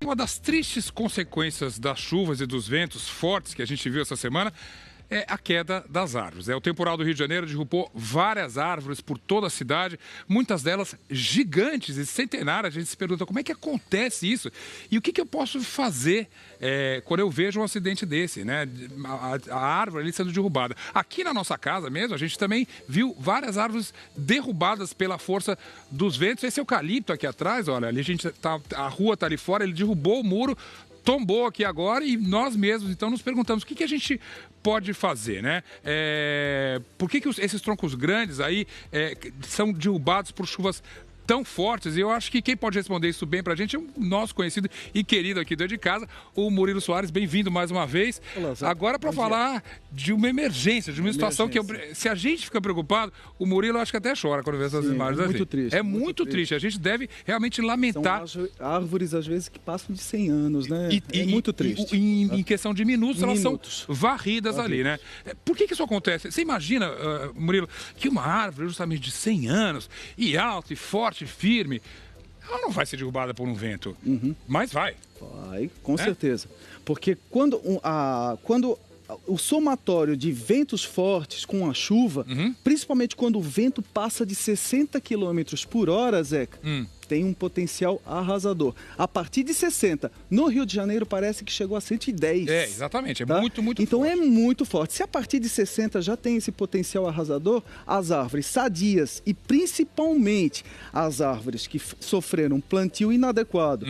uma das tristes consequências das chuvas e dos ventos fortes que a gente viu essa semana é a queda das árvores. O temporal do Rio de Janeiro derrubou várias árvores por toda a cidade, muitas delas gigantes e centenárias. A gente se pergunta como é que acontece isso e o que eu posso fazer quando eu vejo um acidente desse, né? A árvore ali sendo derrubada. Aqui na nossa casa mesmo, a gente também viu várias árvores derrubadas pela força dos ventos. Esse eucalipto aqui atrás, olha, ali a rua está ali fora, ele derrubou o muro, tombou aqui agora e nós mesmos, então, nos perguntamos o que a gente pode fazer, né? Por que esses troncos grandes aí são derrubados por chuvas tão fortes? E eu acho que quem pode responder isso bem pra gente é o nosso conhecido e querido aqui dentro de casa, o Murilo Soares. Bem-vindo mais uma vez. Olá, Zé. Agora para falar de uma emergência, de uma situação que se a gente fica preocupado, o Murilo acho que até chora quando vê essas imagens. É muito triste. É muito triste. A gente deve realmente lamentar. São árvores, às vezes, que passam de 100 anos, né? É muito triste. Em questão de minutos, elas são varridas ali, né? Por que isso acontece? Você imagina, Murilo, que uma árvore justamente de 100 anos, e alta, e forte, firme, ela não vai ser derrubada por um vento, mas vai. Vai, com certeza. Porque quando o somatório de ventos fortes com a chuva, principalmente quando o vento passa de 60 km por hora, Zeca, tem um potencial arrasador. A partir de 60, no Rio de Janeiro parece que chegou a 110. Exatamente, tá? muito então forte. É muito forte. Se a partir de 60 já tem esse potencial arrasador, as árvores sadias e principalmente as árvores que sofreram plantio inadequado,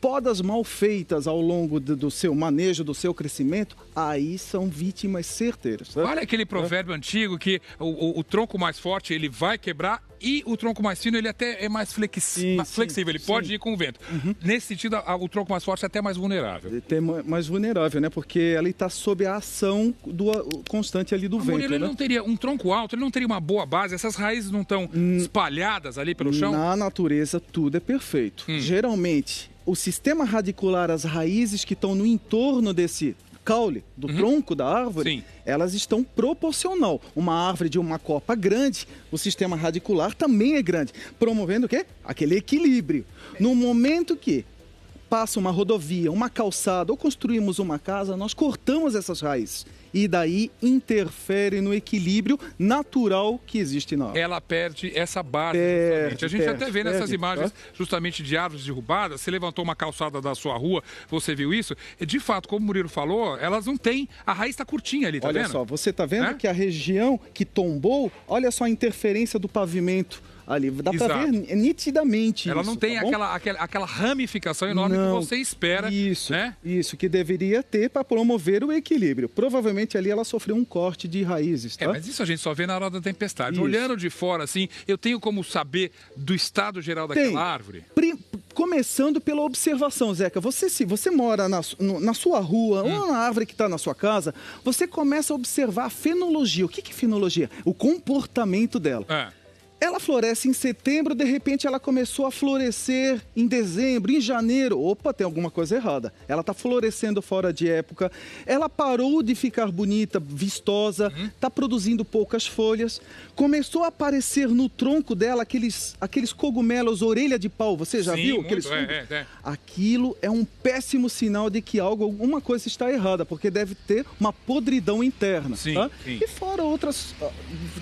podas mal feitas ao longo do seu manejo, do seu crescimento, aí são vítimas certeiras. Tá? Olha aquele provérbio antigo que o tronco mais forte ele vai quebrar e o tronco mais fino ele até é mais flexível, ele pode ir com o vento. Nesse sentido, o tronco mais forte é até mais vulnerável. Até mais vulnerável, né? Porque ela está sob a ação constante ali do vento. Ele não teria um tronco alto, ele não teria uma boa base, essas raízes não estão espalhadas ali pelo chão? Na natureza, tudo é perfeito. Geralmente, o sistema radicular, as raízes que estão no entorno desse caule, do tronco da árvore, elas estão proporcional. Uma árvore de uma copa grande, o sistema radicular também é grande, promovendo o quê? Aquele equilíbrio. No momento que passa uma rodovia, uma calçada ou construímos uma casa, nós cortamos essas raízes. E daí interfere no equilíbrio natural que existe na árvore. Ela perde essa base. A gente até vê nessas imagens justamente de árvores derrubadas. Você levantou uma calçada da sua rua, você viu isso? De fato, como o Murilo falou, elas não têm... A raiz está curtinha ali, tá vendo? Olha só, você está vendo que a região que tombou, olha só a interferência do pavimento ali, dá para ver nitidamente. Ela não tem aquela ramificação enorme que você espera. Isso que deveria ter para promover o equilíbrio. Provavelmente ali ela sofreu um corte de raízes, tá? Mas isso a gente só vê na hora da tempestade. Olhando de fora, assim, eu tenho como saber do estado geral daquela árvore? Começando pela observação, Zeca. Se você mora na sua rua ou na árvore que está na sua casa, você começa a observar a fenologia. O que é fenologia? O comportamento dela. Ela floresce em setembro, de repente ela começou a florescer em dezembro, em janeiro. Opa, tem alguma coisa errada. Ela está florescendo fora de época. Ela parou de ficar bonita, vistosa, está produzindo poucas folhas. Começou a aparecer no tronco dela aqueles cogumelos, orelha de pau. Você já viu aqueles fungos? Aquilo é um péssimo sinal de que alguma coisa está errada, porque deve ter uma podridão interna. E fora outras,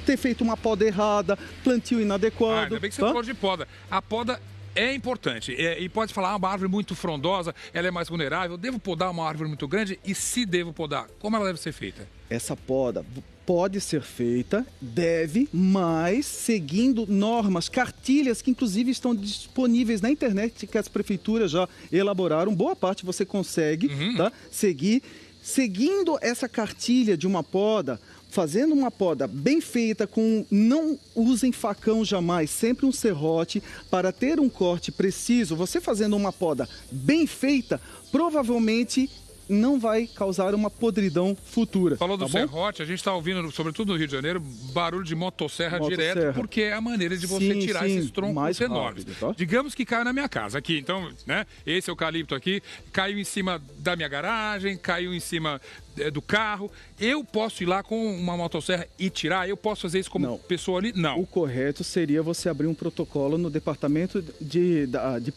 ter feito uma poda errada, plantio inadequado. Ainda bem que você falou de poda. A poda é importante. E pode falar, uma árvore muito frondosa, ela é mais vulnerável. Devo podar uma árvore muito grande? E se devo podar, como ela deve ser feita? Essa poda pode ser feita, mas seguindo normas, cartilhas que inclusive estão disponíveis na internet, que as prefeituras já elaboraram. Boa parte você consegue seguir. Seguindo essa cartilha de uma poda, fazendo uma poda bem feita, não usem facão jamais, sempre um serrote para ter um corte preciso. Você fazendo uma poda bem feita, provavelmente não vai causar uma podridão futura. Falou do tá bom? serrote, a gente está ouvindo, sobretudo no Rio de Janeiro, barulho de motosserra direto, porque é a maneira de você tirar esses troncos enormes. Tá? Digamos que caiu na minha casa aqui, então, né? Esse eucalipto aqui caiu em cima da minha garagem, caiu em cima do carro. Eu posso ir lá com uma motosserra e tirar? Eu posso fazer isso como pessoa ali? Não. O correto seria você abrir um protocolo no Departamento de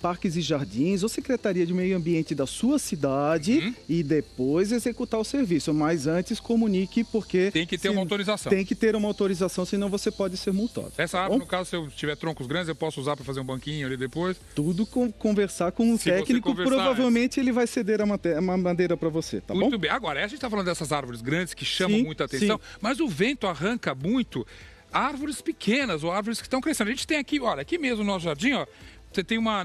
Parques e Jardins ou Secretaria de Meio Ambiente da sua cidade e depois executar o serviço. Mas antes comunique, porque... Tem que ter uma autorização. Tem que ter uma autorização, senão você pode ser multado. Essa árvore, no caso, se eu tiver troncos grandes, eu posso usar para fazer um banquinho ali depois? Tudo conversar com um técnico, provavelmente ele vai ceder a madeira para você, tá bom? Muito bem. Agora, a gente está falando dessas árvores grandes que chamam muita atenção, mas o vento arranca muito árvores pequenas ou árvores que estão crescendo. A gente tem aqui, olha, aqui mesmo no nosso jardim, ó, você tem uma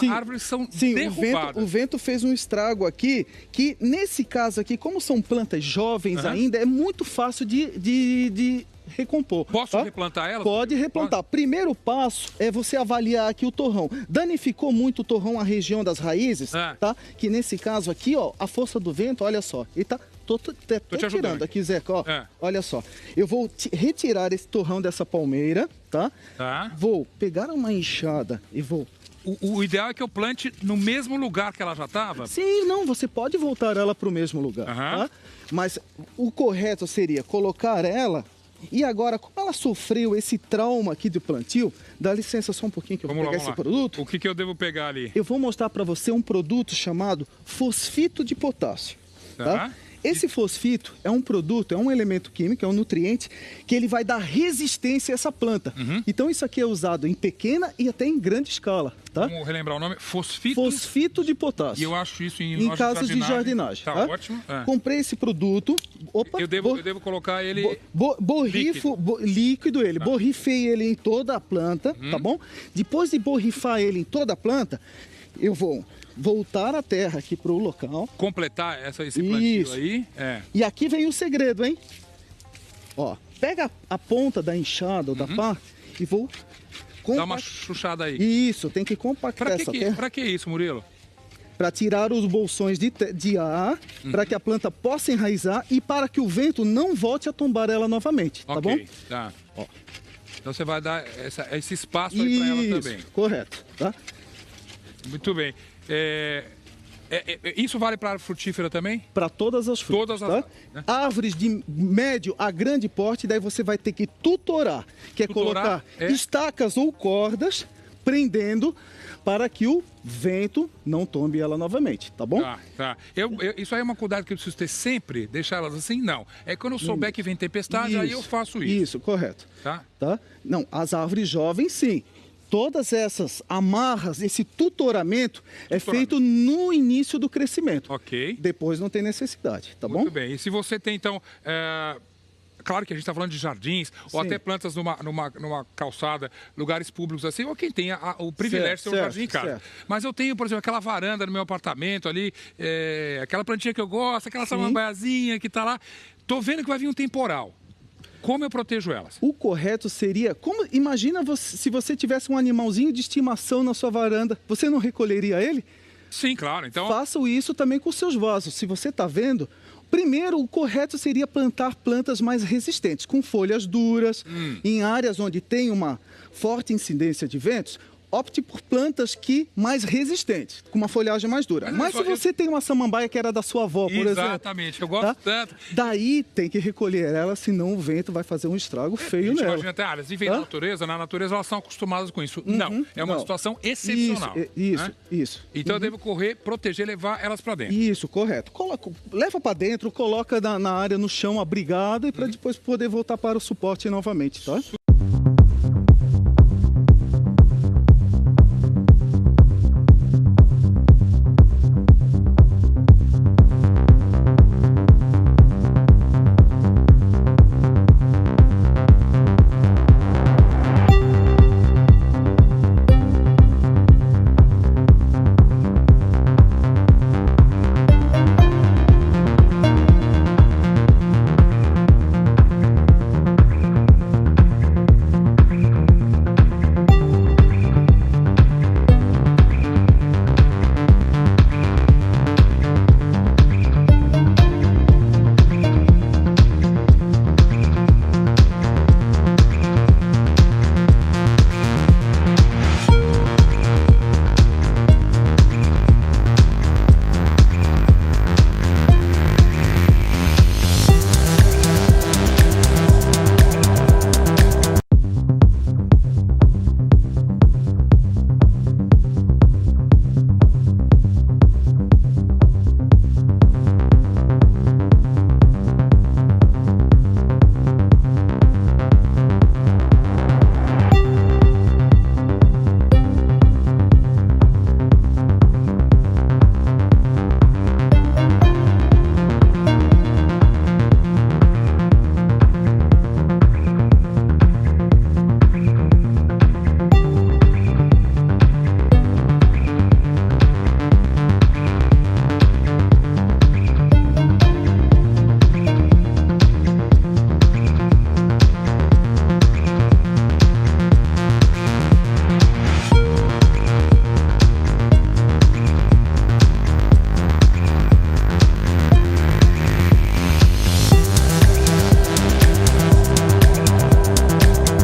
árvores que são derrubadas. O vento fez um estrago aqui, que nesse caso aqui, como são plantas jovens ainda, é muito fácil de recompor. Posso replantar elas? Pode replantar. Primeiro passo é você avaliar aqui o torrão. Danificou muito o torrão a região das raízes, tá? Que nesse caso aqui, ó, a força do vento, olha só, ele tá... Tô tirando aqui, Zeca, ó. Olha só. Eu vou retirar esse torrão dessa palmeira, tá? Vou pegar uma enxada e vou... O ideal é que eu plante no mesmo lugar que ela já estava? Sim, não, você pode voltar ela para o mesmo lugar, tá? Mas o correto seria colocar ela... E agora, como ela sofreu esse trauma aqui do plantio, dá licença só um pouquinho que eu vou pegar esse produto. O que eu devo pegar ali? Eu vou mostrar para você um produto chamado fosfito de potássio, tá? Esse fosfito é um produto, é um elemento químico, é um nutriente que ele vai dar resistência a essa planta. Então isso aqui é usado em pequena e até em grande escala, tá? Vamos relembrar o nome? Fosfito de potássio. E eu acho isso em casos de jardinagem. Tá ótimo. Comprei esse produto. Opa, eu devo colocar ele líquido ele. Borrifei ele em toda a planta, tá bom? Depois de borrifar ele em toda a planta, eu vou voltar a terra aqui para o local. Completar esse plantio aí. E aqui vem o segredo, hein? Ó, pega a ponta da enxada ou da pá e vou... Dá uma chuchada aí. Isso, tem que compactar essa terra. Para que isso, Murilo? Para tirar os bolsões de ar, para que a planta possa enraizar e para que o vento não volte a tombar ela novamente, tá bom? Tá. Ó. Então você vai dar esse espaço aí para ela também. Correto, tá? Muito bem. Isso vale para frutífera também? Para todas as frutas, Árvores de médio a grande porte, daí você vai ter que tutorar, que é colocar estacas ou cordas prendendo para que o vento não tombe ela novamente, tá bom? Tá. Isso aí é uma cuidado que eu preciso ter sempre, deixar elas assim? Não. É quando eu souber que vem tempestade, aí eu faço isso. Isso, correto. Tá? Não, as árvores jovens, sim. Todas essas amarras, esse tutoramento é feito no início do crescimento. Ok. Depois não tem necessidade, tá bom? Muito bem. E se você tem, então... Claro que a gente está falando de jardins, ou até plantas numa calçada, lugares públicos assim, ou quem tem o privilégio de ter um jardim em casa. Mas eu tenho, por exemplo, aquela varanda no meu apartamento ali, aquela plantinha que eu gosto, aquela samambaiazinha que está lá. Estou vendo que vai vir um temporal. Como eu protejo elas? O correto seria... Imagina se você tivesse um animalzinho de estimação na sua varanda, você não recolheria ele? Sim, claro. Então... Faça isso também com seus vasos. Se você está vendo... Primeiro, o correto seria plantar plantas mais resistentes, com folhas duras, em áreas onde tem uma forte incidência de ventos. Opte por plantas mais resistentes, com uma folhagem mais dura. Mas se você tem uma samambaia que era da sua avó, por exemplo... Exatamente, eu gosto tanto. Daí tem que recolher ela, senão o vento vai fazer um estrago feio nela. Imagina até áreas, vivem na natureza elas são acostumadas com isso. Não, é uma situação excepcional. Isso. Então eu devo proteger, levar elas para dentro. Isso, correto. Leva para dentro, coloca na área, no chão, abrigada, e para depois poder voltar para o suporte novamente, tá?